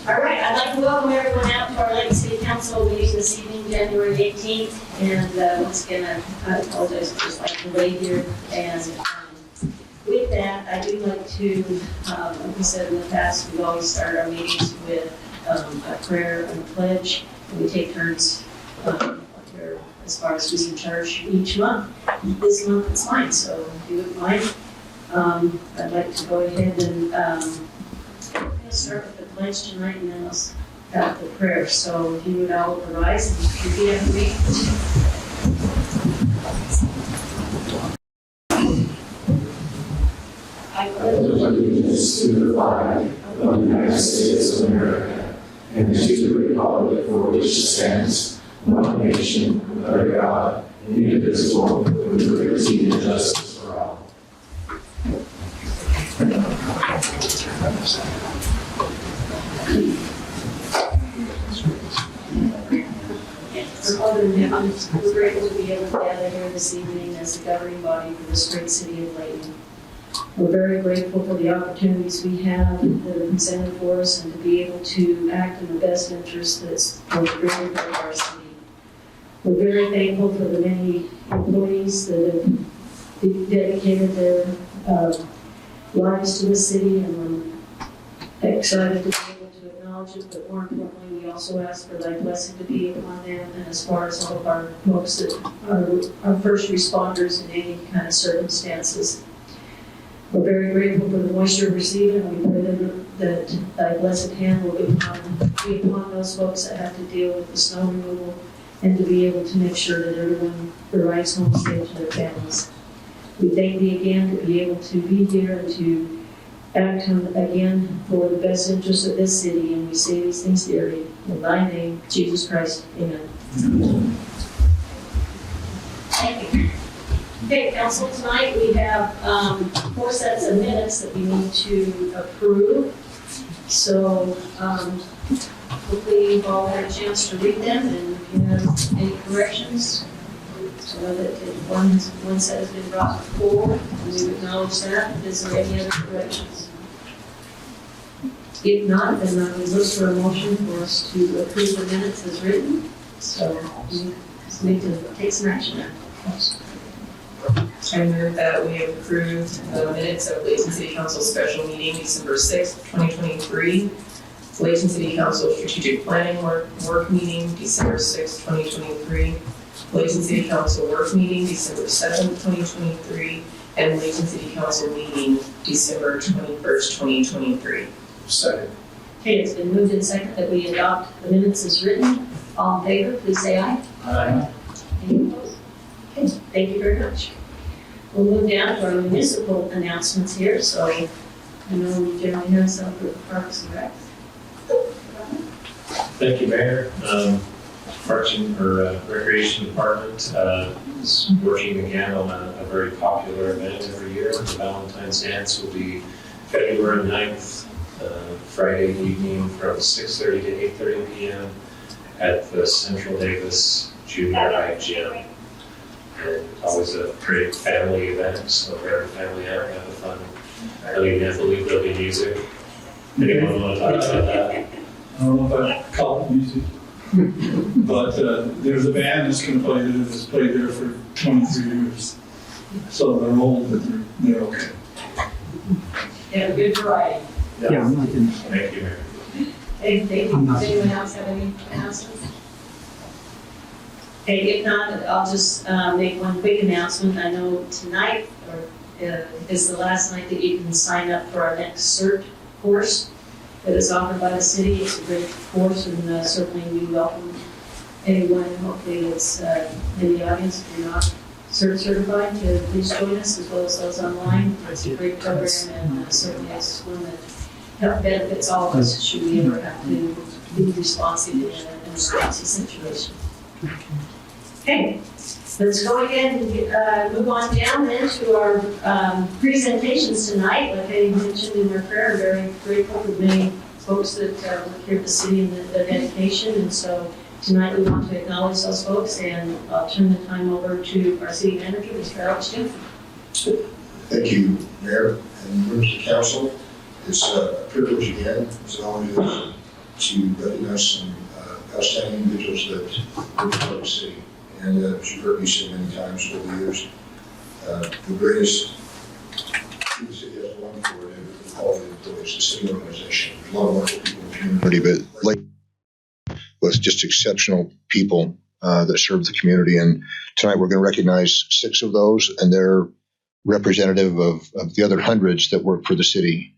All right, I'd like to welcome everyone out to our Layton City Council meeting this evening, January 18th. And once again, I apologize for just like the delay here. And with that, I do like to, like we said in the past, we always start our meetings with a prayer and a pledge. And we take turns here as far as who's in charge each month. This month it's mine, so if you wouldn't mind, I'd like to go ahead and I'm going to start with the pledge tonight, and then I'll have the prayer. So if you would all rise and repeat after me. I pledge allegiance to the flag of the United States of America and to the republic for which it stands, one nation, under God, indivisible, with liberty and justice for all. Father in heaven, we're grateful to be able to gather here this evening as the governing body for this great city of Layton. We're very grateful for the opportunities we have that are presented for us and to be able to act in the best interest that's for the greater good of our city. We're very thankful for the many employees that have dedicated their lives to the city, and we're excited to be able to acknowledge it, but more importantly, we also ask for thy blessing to be upon them and as far as all of our folks that are our first responders in any kind of circumstances. We're very grateful for the moisture received, and we pray that thy blessed hand will be upon those folks that have to deal with the snow removal and to be able to make sure that everyone arrives home safe to their families. We thank thee again to be able to be here and to act again for the best interest of this city, and we say these things dearly. In thy name, Jesus Christ, amen. Thank you. Okay, council, tonight we have 4 sets of minutes that we need to approve. So hopefully you've all had a chance to read them, and if you have any corrections, so that one set has been brought forward, and we acknowledge that. Is there any other corrections? If not, then I would look for a motion for us to approve the minutes as written. So we just need to take some action now. I move that we approve the minutes of Layton City Council special meeting December 6th, 2023. Layton City Council strategic planning work meeting December 6th, 2023. Layton City Council work meeting December 7th, 2023. And Layton City Council meeting December 21st, 2023. Second. Okay, it's been moved and seconded that we adopt the minutes as written. All in favor, please say aye. Aye. Any opposed? Okay, thank you very much. We'll move down to our municipal announcements here. So I know we generally have some for the Parks and Rec. Thank you, Mayor. Parks and Recreation Department is working again on a very popular event every year. The Valentine's Dance will be February 9th, Friday evening from 6:30 to 8:30 p.m. at the Central Davis Junior High Gym. And always a great family event, so very family out, have fun. I really can't believe there'll be music. Anyone want to talk about that? I don't know if I call it music, but there's a band that's going to play there that's played there for 23 years. So they're old, but they're okay. They have a good variety. Yeah, I'm not in. Thank you, Mayor. Hey, thank you. Does anyone else have any announcements? Okay, if not, I'll just make one quick announcement. I know tonight is the last night that you can sign up for our next CERT course that is offered by the city. It's a great course, and certainly we welcome anyone. Hopefully it's in the audience if you're not CERT certified to please join us, as well as those online. It's a great program, and certainly it's one that benefits all of us should we ever have to be responsive in an emergency situation. Okay, let's go ahead and move on down then to our presentations tonight. Like I mentioned in our prayer, I'm very grateful for many folks that work here at the city and their dedication. And so tonight we want to acknowledge those folks, and I'll turn the time over to our city manager, Mr. Alex Jensen. Thank you, Mayor and members of the council. It's a privilege again, as it always is, to recognize some outstanding individuals that work for the city. And as you've heard me say many times over the years, the greatest thing the city has going for it is all the employees, the city organization. There's a lot of wonderful people in the community, but Layton was just exceptional people that serve the community. And tonight we're going to recognize 6 of those, and they're representative of the other hundreds that work for the city.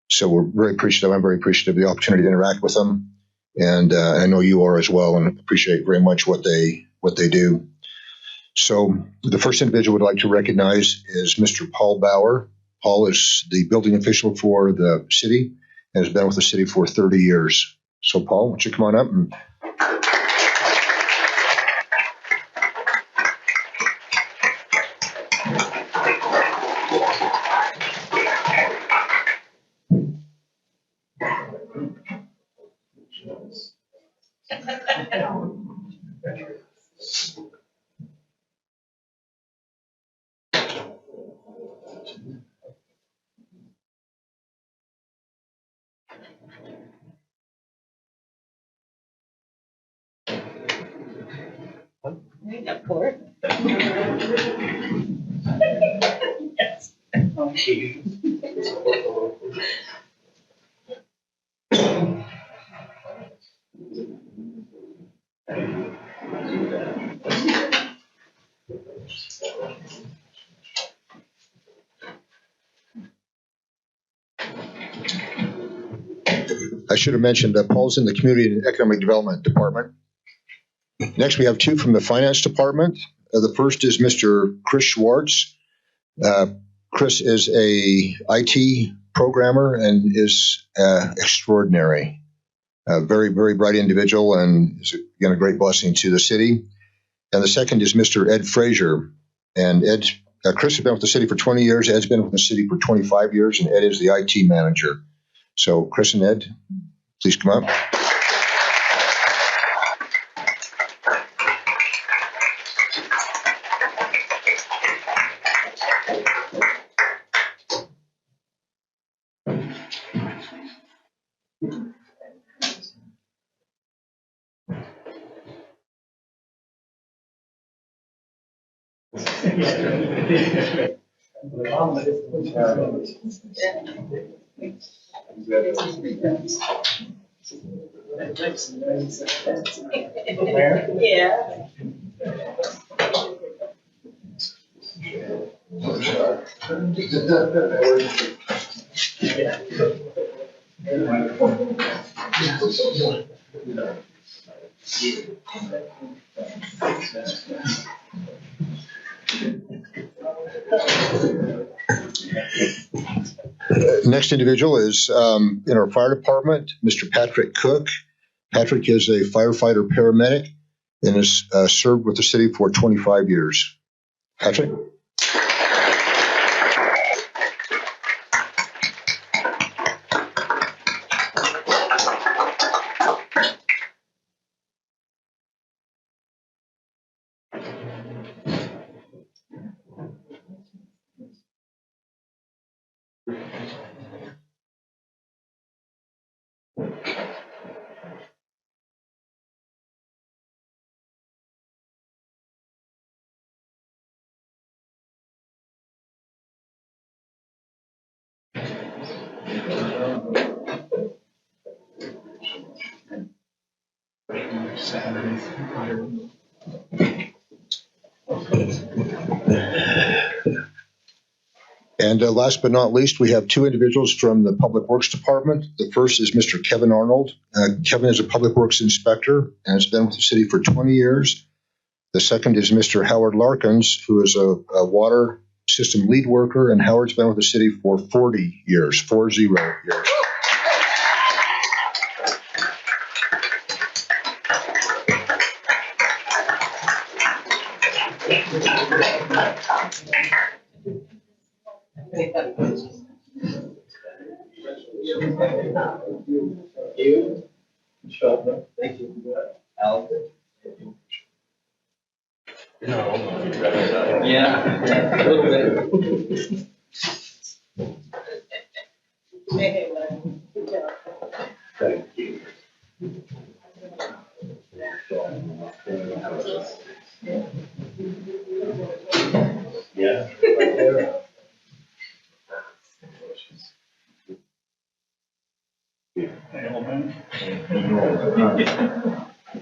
So we're very appreciative. I'm very appreciative of the opportunity to interact with them. And I know you are as well, and appreciate very much what they do. So the first individual we'd like to recognize is Mr. Paul Bauer. Paul is the building official for the city and has been with the city for 30 years. So Paul, why don't you come on up and I should have mentioned that Paul's in the Community and Economic Development Department. Next, we have 2 from the Finance Department. The first is Mr. Chris Schwartz. Chris is a IT programmer and is extraordinary. A very, very bright individual, and is again a great blessing to the city. And the second is Mr. Ed Frazier. And Chris has been with the city for 20 years. Ed's been with the city for 25 years, and Ed is the IT manager. So Chris and Ed, please come up. Yeah. Next individual is in our fire department, Mr. Patrick Cook. Patrick is a firefighter paramedic and has served with the city for 25 years. Patrick? And last but not least, we have 2 individuals from the Public Works Department. The first is Mr. Kevin Arnold. Kevin is a Public Works Inspector and has been with the city for 20 years. The second is Mr. Howard Larkins, who is a water system lead worker, and Howard's been with the city for 40 years, 40 years. You, Sean, thank you. Al. No. Yeah, a little bit. Thank you. Yeah. Right there.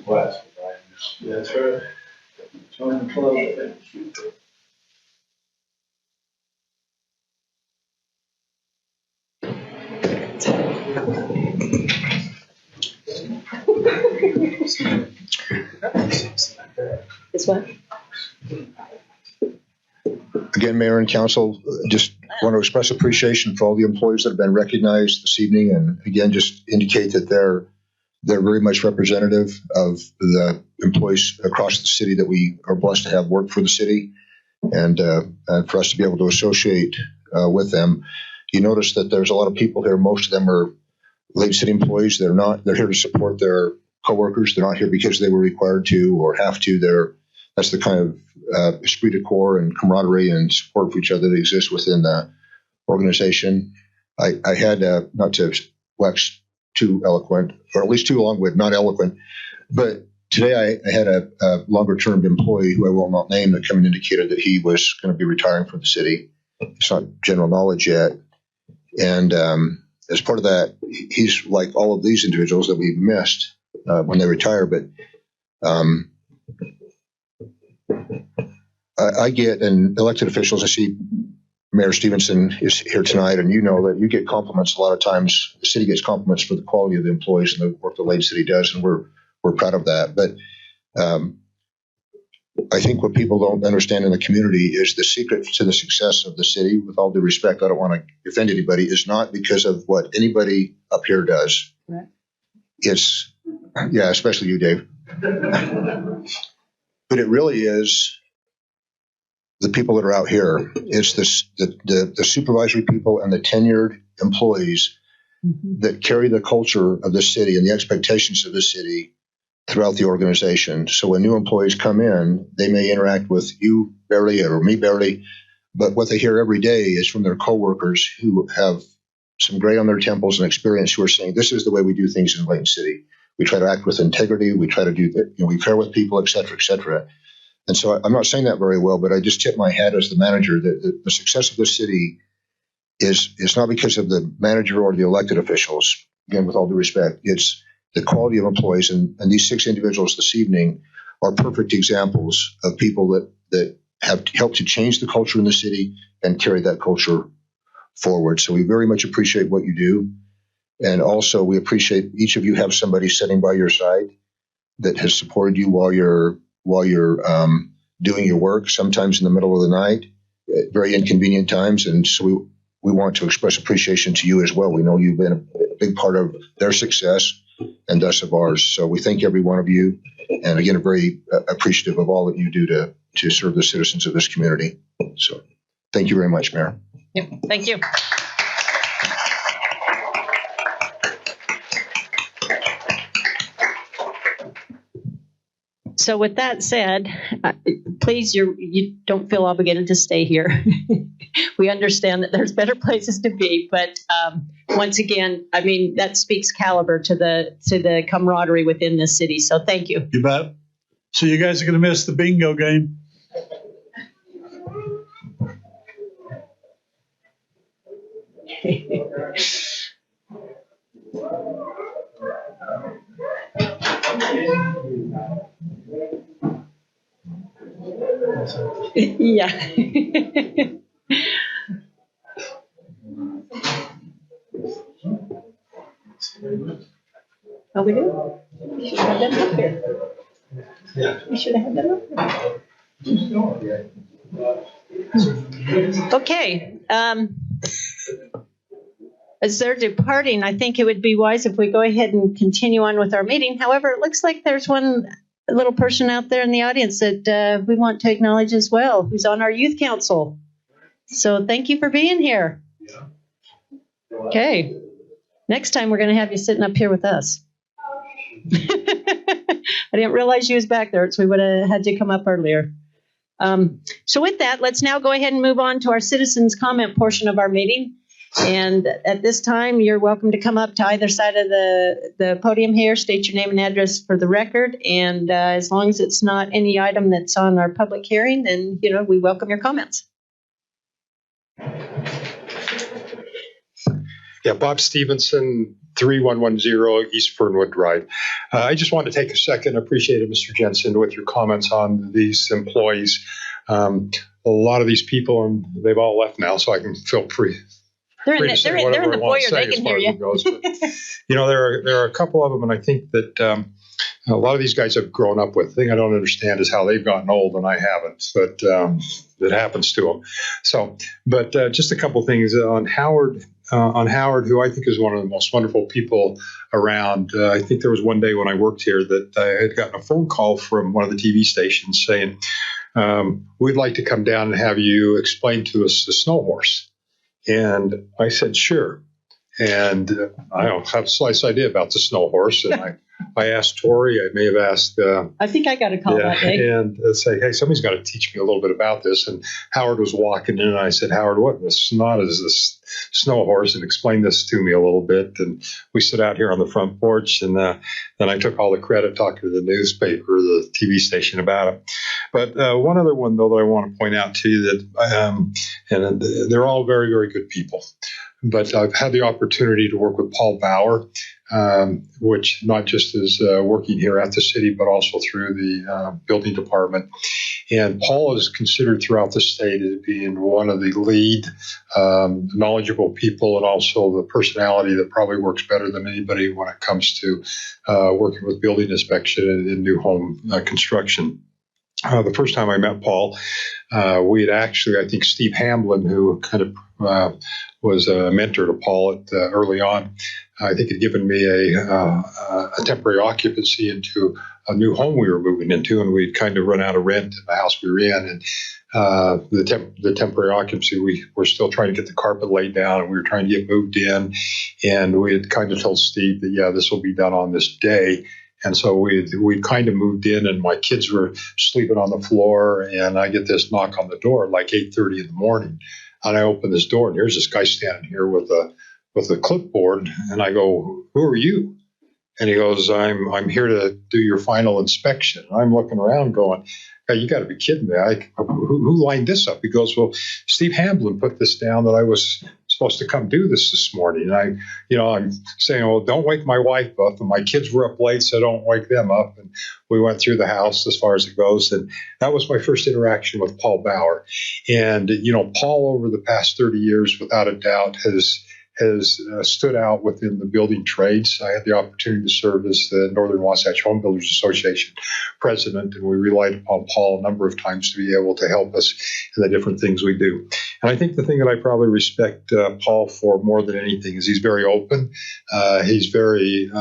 West. That's right. Join the club. This one? Again, Mayor and Council, just want to express appreciation for all the employees that have been recognized this evening, and again, just indicate that they're very much representative of the employees across the city that we are blessed to have work for the city, and for us to be able to associate with them. You notice that there's a lot of people here. Most of them are Layton City employees. They're here to support their coworkers. They're not here because they were required to or have to. That's the kind of esprit de corps and camaraderie and support for each other that exists within the organization. I had, not to wax too eloquent, or at least too long-winded, not eloquent, but today I had a longer-term employee who I will not name that came and indicated that he was going to be retiring from the city. It's not general knowledge yet. And as part of that, he's like all of these individuals that we've missed when they retire, but I get, and elected officials, I see Mayor Stevenson is here tonight, and you know that you get compliments a lot of times. The city gets compliments for the quality of the employees and the work the Layton City does, and we're proud of that. But I think what people don't understand in the community is the secret to the success of the city, with all due respect, I don't want to offend anybody, is not because of what anybody up here does. Right. It's, yeah, especially you, Dave. But it really is the people that are out here. It's the supervisory people and the tenured employees that carry the culture of the city and the expectations of the city throughout the organization. So when new employees come in, they may interact with you barely or me barely, but what they hear every day is from their coworkers who have some gray on their temples and experience, who are saying, this is the way we do things in Layton City. We try to act with integrity. We try to do that. We care with people, et cetera, et cetera. And so I'm not saying that very well, but I just tip my hat as the manager that the success of the city is not because of the manager or the elected officials. Again, with all due respect, it's the quality of employees. And these 6 individuals this evening are perfect examples of people that have helped to change the culture in the city and carry that culture forward. So we very much appreciate what you do. And also we appreciate each of you have somebody sitting by your side that has supported you while you're doing your work, sometimes in the middle of the night, at very inconvenient times. And so we want to express appreciation to you as well. We know you've been a big part of their success and thus of ours. So we thank every one of you. And again, I'm very appreciative of all that you do to serve the citizens of this community. So thank you very much, Mayor. Yep, thank you. So with that said, please, you don't feel obligated to stay here. We understand that there's better places to be, but once again, I mean, that speaks caliber to the camaraderie within this city. So thank you. You bet. So you guys are going to miss the bingo game. Yeah. Oh, we do? We should have them up here. We should have had them up here. Okay. As they're departing, I think it would be wise if we go ahead and continue on with our meeting. However, it looks like there's one little person out there in the audience that we want to acknowledge as well, who's on our youth council. So thank you for being here. Okay. Next time we're going to have you sitting up here with us. I didn't realize you was back there, so we would have had you come up earlier. So with that, let's now go ahead and move on to our citizens comment portion of our meeting. And at this time, you're welcome to come up to either side of the podium here, state your name and address for the record. And as long as it's not any item that's on our public hearing, then, we welcome your comments. Yeah, Bob Stevenson, 3110 East Fernwood Drive. I just wanted to take a second, appreciate it, Mr. Jensen, with your comments on these employees. A lot of these people, and they've all left now, so I can feel free. They're in the foyer. They can hear you. There are a couple of them, and I think that a lot of these guys I've grown up with. The thing I don't understand is how they've gotten old and I haven't, but it happens to them. So, but just a couple things on Howard. Who I think is one of the most wonderful people around. I think there was one day when I worked here that I had gotten a phone call from one of the TV stations saying, we'd like to come down and have you explain to us the snow horse. And I said, sure. And I don't have the slightest idea about the snow horse. And I asked Tori, I may have asked. I think I got a call that day. And say, hey, somebody's got to teach me a little bit about this. And Howard was walking in, and I said, Howard, what in the snot is this snow horse? And explain this to me a little bit. And we sit out here on the front porch, and then I took all the credit talking to the newspaper, the TV station about it. But one other one, though, that I want to point out to you that, and they're all very, very good people. But I've had the opportunity to work with Paul Bauer, which not just is working here at the city, but also through the building department. And Paul is considered throughout the state as being one of the lead knowledgeable people, and also the personality that probably works better than anybody when it comes to working with building inspection and new home construction. The first time I met Paul, we had actually, I think Steve Hamblin, who kind of was a mentor to Paul early on, I think had given me a temporary occupancy into a new home we were moving into, and we'd kind of run out of rent in the house we were in. And the temporary occupancy, we were still trying to get the carpet laid down, and we were trying to get moved in. And we had kind of told Steve that, yeah, this will be done on this day. And so we kind of moved in, and my kids were sleeping on the floor, and I get this knock on the door at like 8:30 in the morning. And I open this door, and here's this guy standing here with a clipboard, and I go, "Who are you?" And he goes, I'm here to do your final inspection. And I'm looking around going, hey, you got to be kidding me. Who lined this up? He goes, well, Steve Hamblin put this down that I was supposed to come do this morning. And I'm saying, well, don't wake my wife up. And my kids were up late, so don't wake them up. And we went through the house as far as it goes. And that was my first interaction with Paul Bauer. And, Paul over the past 30 years, without a doubt, has stood out within the building trades. I had the opportunity to serve as the Northern Wasatch Home Builders Association president, and we relied upon Paul a number of times to be able to help us in the different things we do. And I think the thing that I probably respect Paul for more than anything is he's very open. He's very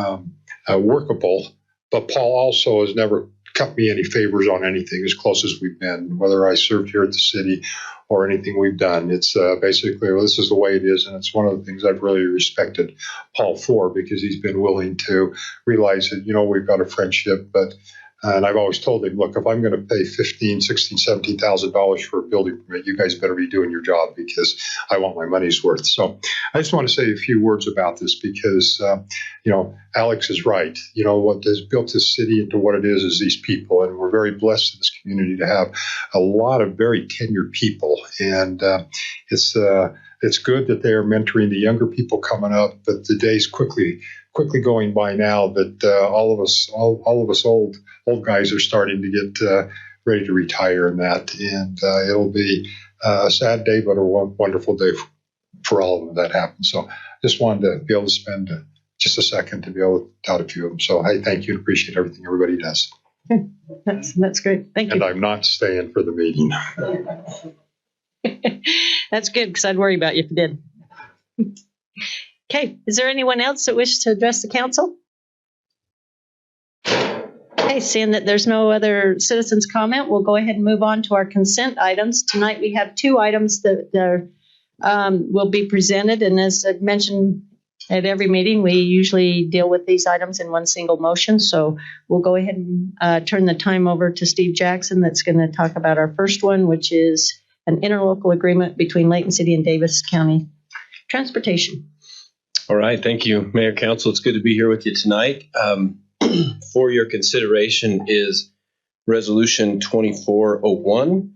workable, but Paul also has never cut me any favors on anything as close as we've been, whether I served here at the city or anything we've done. It's basically, well, this is the way it is, and it's one of the things I've really respected Paul for, because he's been willing to realize that, we've got a friendship, and I've always told him, look, if I'm going to pay $15,000, $16,000, $17,000 for a building permit, you guys better be doing your job, because I want my money's worth. So I just want to say a few words about this, because, Alex is right. What has built this city into what it is these people. And we're very blessed in this community to have a lot of very tenured people. And it's good that they're mentoring the younger people coming up, but the day's quickly going by now that all of us old guys are starting to get ready to retire in that. And it'll be a sad day, but a wonderful day for all of them that happens. So I just wanted to be able to spend just a second to be able to tout a few of them. So, hey, thank you and appreciate everything everybody does. That's great. Thank you. And I'm not staying for the meeting. That's good, because I'd worry about you if you did. Okay, is there anyone else that wishes to address the council? Okay, seeing that there's no other citizens' comment, we'll go ahead and move on to our consent items. Tonight we have 2 items that will be presented, and as I mentioned at every meeting, we usually deal with these items in one single motion. So we'll go ahead and turn the time over to Steve Jackson, that's going to talk about our first one, which is an interlocal agreement between Layton City and Davis County Transportation. All right, thank you, Mayor, Council. It's good to be here with you tonight. For your consideration is Resolution 2401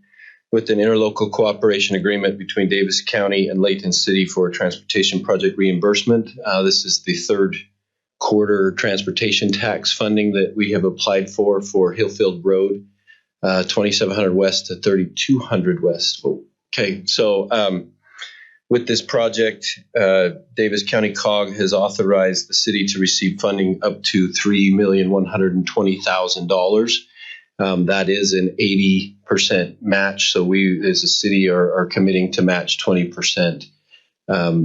with an interlocal cooperation agreement between Davis County and Layton City for transportation project reimbursement. This is the third quarter transportation tax funding that we have applied for Hillfield Road, 2700 West to 3200 West. Okay, so with this project, Davis County COG has authorized the city to receive funding up to $3,120,000. That is an 80% match. So we, as a city, are committing to match 20%,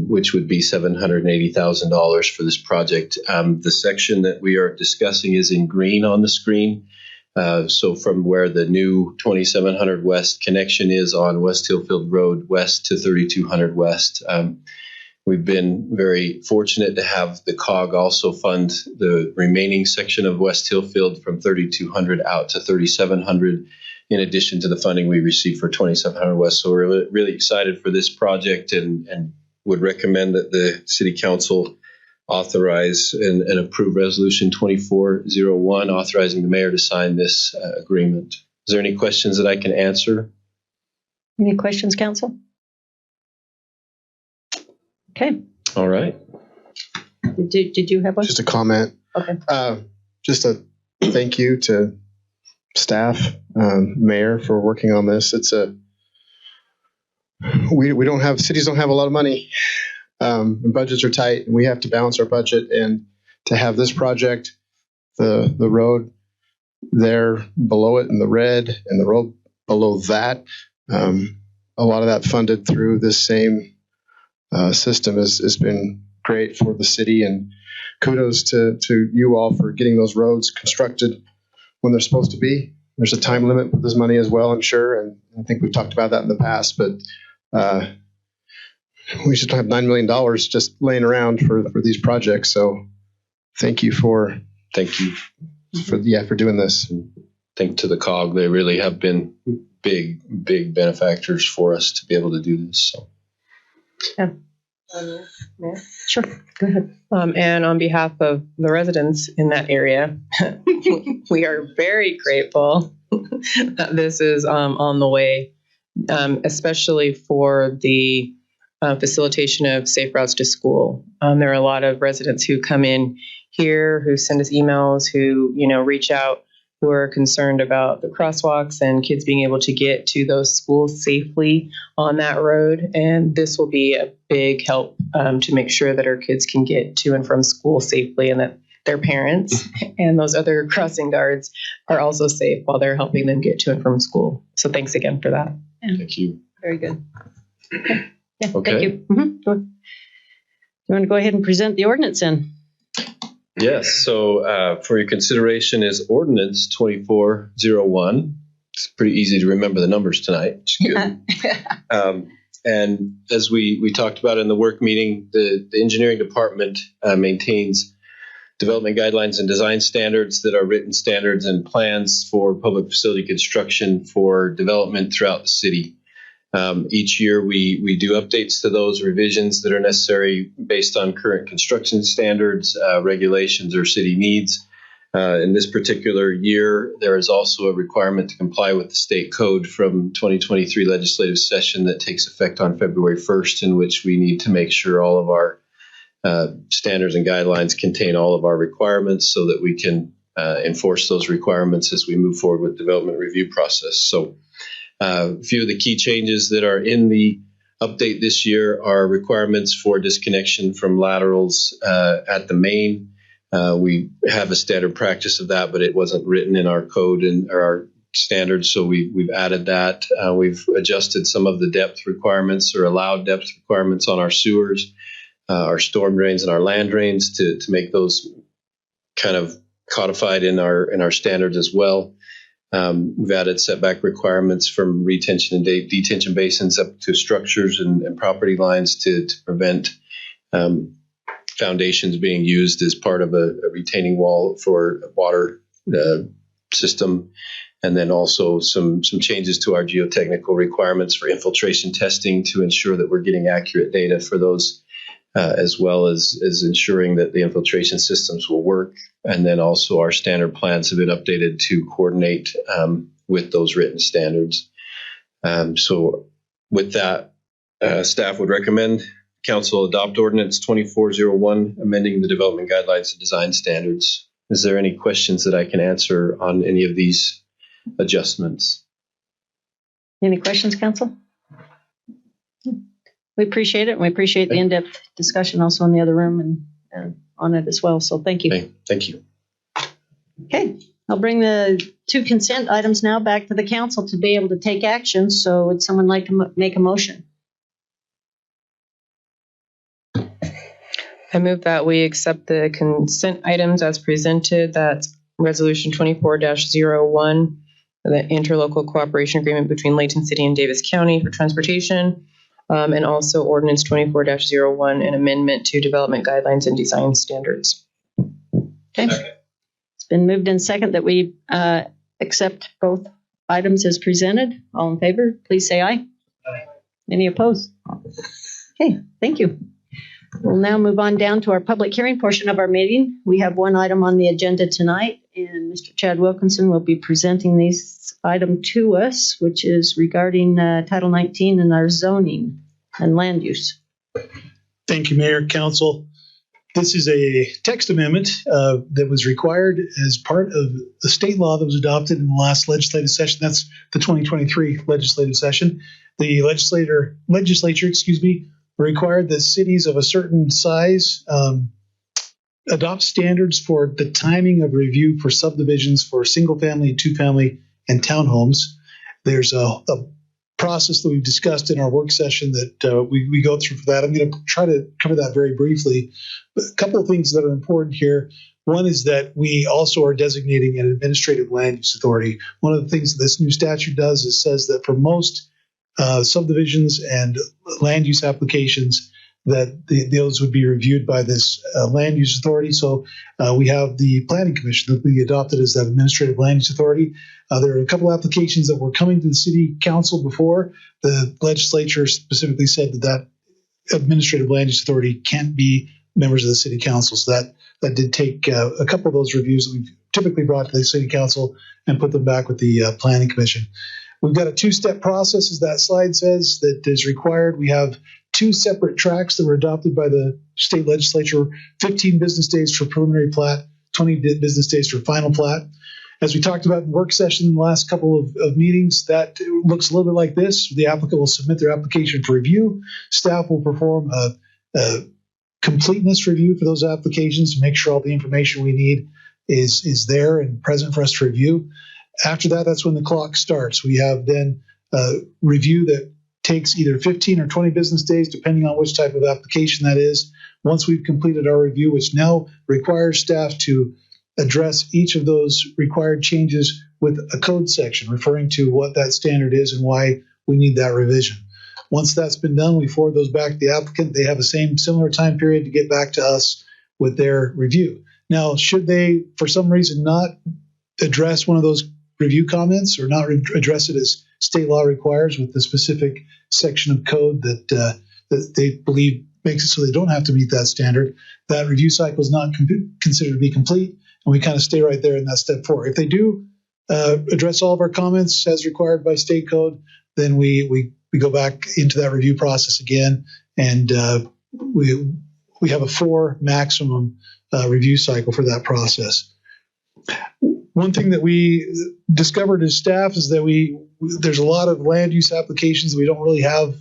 which would be $780,000 for this project. The section that we are discussing is in green on the screen. So from where the new 2700 West connection is on West Hillfield Road West to 3200 West, we've been very fortunate to have the COG also fund the remaining section of West Hillfield from 3200 out to 3700, in addition to the funding we received for 2700 West. So we're really excited for this project and would recommend that the City Council authorize and approve Resolution 2401, authorizing the mayor to sign this agreement. Is there any questions that I can answer? Any questions, Council? Okay. All right. Did you have one? Just a comment. Okay. Just a thank you to staff, mayor, for working on this. It's we don't have, cities don't have a lot of money. And budgets are tight, and we have to balance our budget. And to have this project, the road there below it in the red, and the road below that, a lot of that funded through this same system has been great for the city. And kudos to you all for getting those roads constructed when they're supposed to be. There's a time limit with this money as well, I'm sure, and I think we've talked about that in the past. But we should have $9 million just laying around for these projects. So thank you for doing this. Thank to the COG. They really have been big benefactors for us to be able to do this. So. Yeah. Sure. Go ahead. And on behalf of the residents in that area, we are very grateful that this is on the way, especially for the facilitation of safe routes to school. There are a lot of residents who come in here, who send us emails, who reach out, who are concerned about the crosswalks and kids being able to get to those schools safely on that road. And this will be a big help to make sure that our kids can get to and from school safely, and that their parents and those other crossing guards are also safe while they're helping them get to and from school. So thanks again for that. Yeah. Thank you. Very good. Okay. Yeah, Okay. Thank you. Mm-hmm. You want to go ahead and present the ordinance then? Yes. So for your consideration is Ordinance 2401. It's pretty easy to remember the numbers tonight. It's good. And as we talked about in the work meeting, the engineering department maintains development guidelines and design standards that are written standards and plans for public facility construction for development throughout the city. Each year we do updates to those revisions that are necessary based on current construction standards, regulations, or city needs. In this particular year, there is also a requirement to comply with the state code from 2023 legislative session that takes effect on February 1st, in which we need to make sure all of our standards and guidelines contain all of our requirements so that we can enforce those requirements as we move forward with development review process. So a few of the key changes that are in the update this year are requirements for disconnection from laterals at the main. We have a standard practice of that, but it wasn't written in our code and our standards, so we've added that. We've adjusted some of the depth requirements or allowed depth requirements on our sewers, our storm drains, and our land drains to make those kind of codified in our standards as well. We've added setback requirements from retention and detention basins up to structures and property lines to prevent foundations being used as part of a retaining wall for a water system. And then also some changes to our geotechnical requirements for infiltration testing to ensure that we're getting accurate data for those as well as ensuring that the infiltration systems will work. And then also our standard plans have been updated to coordinate with those written standards. So with that, staff would recommend Council adopt Ordinance 2401, amending the development guidelines and design standards. Is there any questions that I can answer on any of these adjustments? Any questions, Council? We appreciate it. And we appreciate the in-depth discussion also in the other room and on it as well. So thank you. Okay, thank you. Okay, I'll bring the 2 consent items now back to the council to be able to take action. So would someone like to make a motion? I move that we accept the consent items as presented. That's Resolution 24-01, the interlocal cooperation agreement between Layton City and Davis County for transportation, and also Ordinance 24-01, an amendment to development guidelines and design standards. Okay. It's been moved in second that we accept both items as presented. All in favor, please say aye. Aye. Any opposed? Okay, thank you. We'll now move on down to our public hearing portion of our meeting. We have one item on the agenda tonight, and Mr. Chad Wilkinson will be presenting this item to us, which is regarding Title 19 and our zoning and land use. Thank you, Mayor, Council. This is a text amendment that was required as part of the state law that was adopted in the last legislative session. That's the 2023 legislative session. The legislature, required that cities of a certain size adopt standards for the timing of review for subdivisions for single-family, two-family, and townhomes. There's a process that we've discussed in our work session that we go through for that. I'm going to try to cover that very briefly. But a couple of things that are important here. One is that we also are designating an administrative land use authority. One of the things that this new statute does is says that for most subdivisions and land use applications, that those would be reviewed by this land use authority. So we have the planning commission that we adopted as that administrative land use authority. There are a couple applications that were coming to the city council before. The legislature specifically said that administrative land use authority can't be members of the city council. So that did take a couple of those reviews that we've typically brought to the city council and put them back with the planning commission. We've got a 2-step process, as that slide says, that is required. We have 2 separate tracks that were adopted by the state legislature, 15 business days for preliminary plat, 20 business days for final plat. As we talked about in work session in the last couple of meetings, that looks a little bit like this. The applicant will submit their application for review. Staff will perform a completeness review for those applications to make sure all the information we need is there and present for us to review. After that, that's when the clock starts. We have then a review that takes either 15 or 20 business days, depending on which type of application that is. Once we've completed our review, which now requires staff to address each of those required changes with a code section referring to what that standard is and why we need that revision. Once that's been done, we forward those back to the applicant. They have a similar time period to get back to us with their review. Now, should they, for some reason, not address one of those review comments or not address it as state law requires with the specific section of code that they believe makes it so they don't have to meet that standard, that review cycle is not considered to be complete, and we kind of stay right there in that step 4. If they do address all of our comments as required by state code, then we go back into that review process again, and we have a 4 maximum review cycle for that process. One thing that we discovered as staff is that there's a lot of land use applications that we don't really have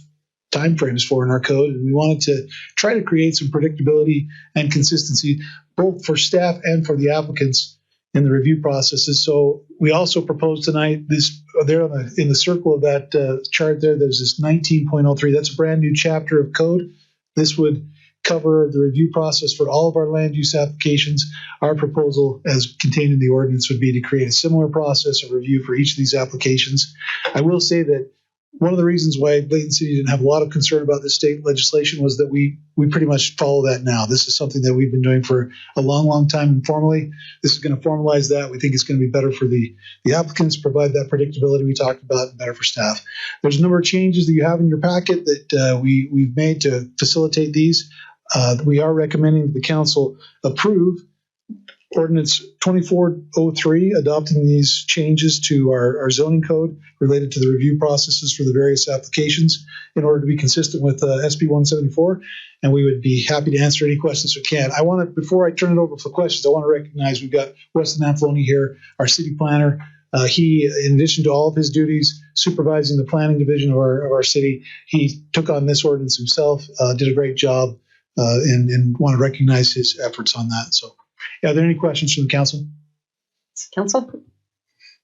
timeframes for in our code, and we wanted to try to create some predictability and consistency both for staff and for the applicants in the review processes. So we also proposed tonight this there in the circle of that chart there. There's this 19.03. That's a brand new chapter of code. This would cover the review process for all of our land use applications. Our proposal, as contained in the ordinance, would be to create a similar process of review for each of these applications. I will say that one of the reasons why Layton City didn't have a lot of concern about this state legislation was that we pretty much follow that now. This is something that we've been doing for a long, long time informally. This is going to formalize that. We think it's going to be better for the applicants, provide that predictability we talked about, and better for staff. There's a number of changes that you have in your packet that we've made to facilitate these. We are recommending that the council approve Ordinance 2403, adopting these changes to our zoning code related to the review processes for the various applications in order to be consistent with SB 174. And we would be happy to answer any questions we can. Before I turn it over for questions, I want to recognize we've got Weston Anfloni here, our city planner. He, in addition to all of his duties supervising the planning division of our city, he took on this ordinance himself, did a great job, and want to recognize his efforts on that. So, are there any questions from the council? Council?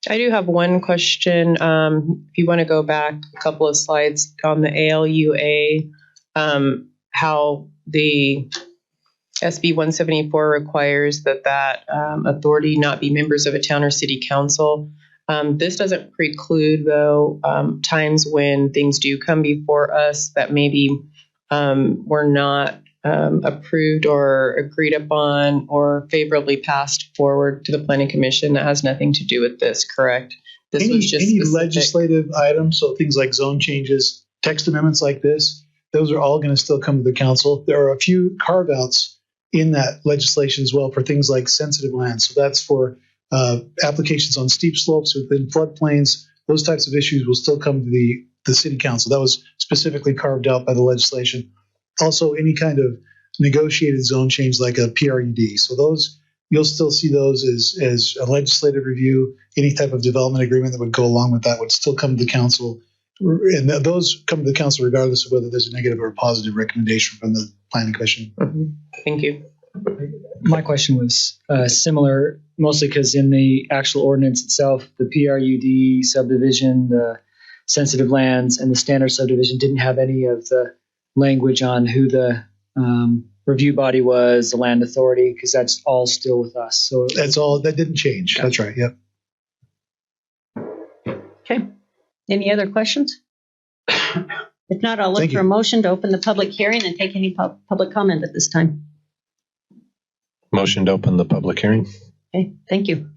I do have one question. If you want to go back a couple of slides on the ALUA, how the SB 174 requires that authority not be members of a town or city council. This doesn't preclude, though, times when things do come before us that maybe were not approved or agreed upon or favorably passed forward to the planning commission. That has nothing to do with this, correct? This was just any specific. legislative items, so things like zone changes, text amendments like this, those are all going to still come to the council. There are a few carve-outs in that legislation as well for things like sensitive lands. So that's for applications on steep slopes within floodplains. Those types of issues will still come to the city council. That was specifically carved out by the legislation. Also, any kind of negotiated zone change like a PRUD. So those, you'll still see those as a legislative review. Any type of development agreement that would go along with that would still come to the council. And those come to the council regardless of whether there's a negative or a positive recommendation from the planning commission. Mm-hmm. Thank you. My question was similar, mostly because in the actual ordinance itself, the PRUD subdivision, the sensitive lands, and the standard subdivision didn't have any of the language on who the review body was, the land authority, because that's all still with us. So that's all, that didn't change. That's right. Yep. Okay. Any other questions? If not, I'll look for a motion to open the public hearing and take any public comment at this time. Motion to open the public hearing. Okay, thank you.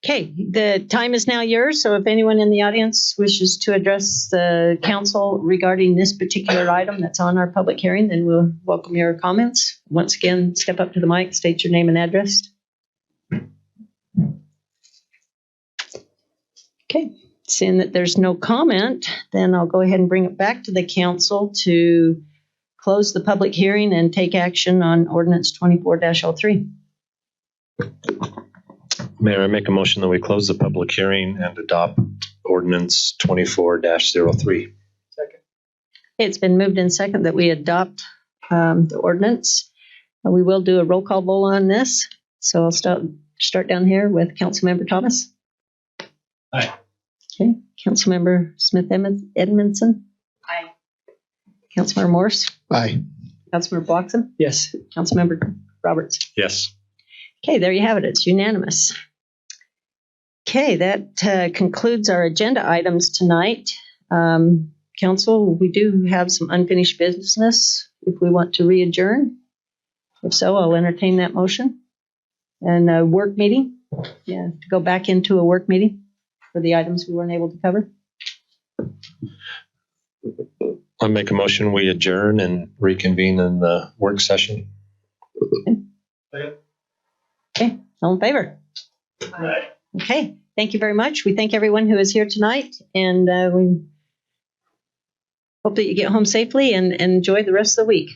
Okay, the time is now yours, so if anyone in the audience wishes to address the council regarding this particular item that's on our public hearing, then we'll welcome your comments. Once again, step up to the mic, state your name and address. Okay, seeing that there's no comment, then I'll go ahead and bring it back to the council to close the public hearing and take action on ordinance 24-03. Mayor, I make a motion that we close the public hearing and adopt ordinance 24-03. Second. It's been moved in second that we adopt the ordinance. We will do a roll call vote on this. So I'll start down here with Councilmember Thomas. Aye. Okay. Councilmember Smith Edmondson. Aye. Councilmember Morse. Aye. Councilmember Bloxham. Yes. Councilmember Roberts. Yes. Okay, there you have it. It's unanimous. Okay, that concludes our agenda items tonight. Council, we do have some unfinished business if we want to re-adjourn. If so, I'll entertain that motion. And a work meeting, to go back into a work meeting for the items we weren't able to cover. I make a motion we adjourn and reconvene in the work session. Okay, all in favor? Right. Okay, thank you very much. We thank everyone who is here tonight, and we hope that you get home safely and enjoy the rest of the week.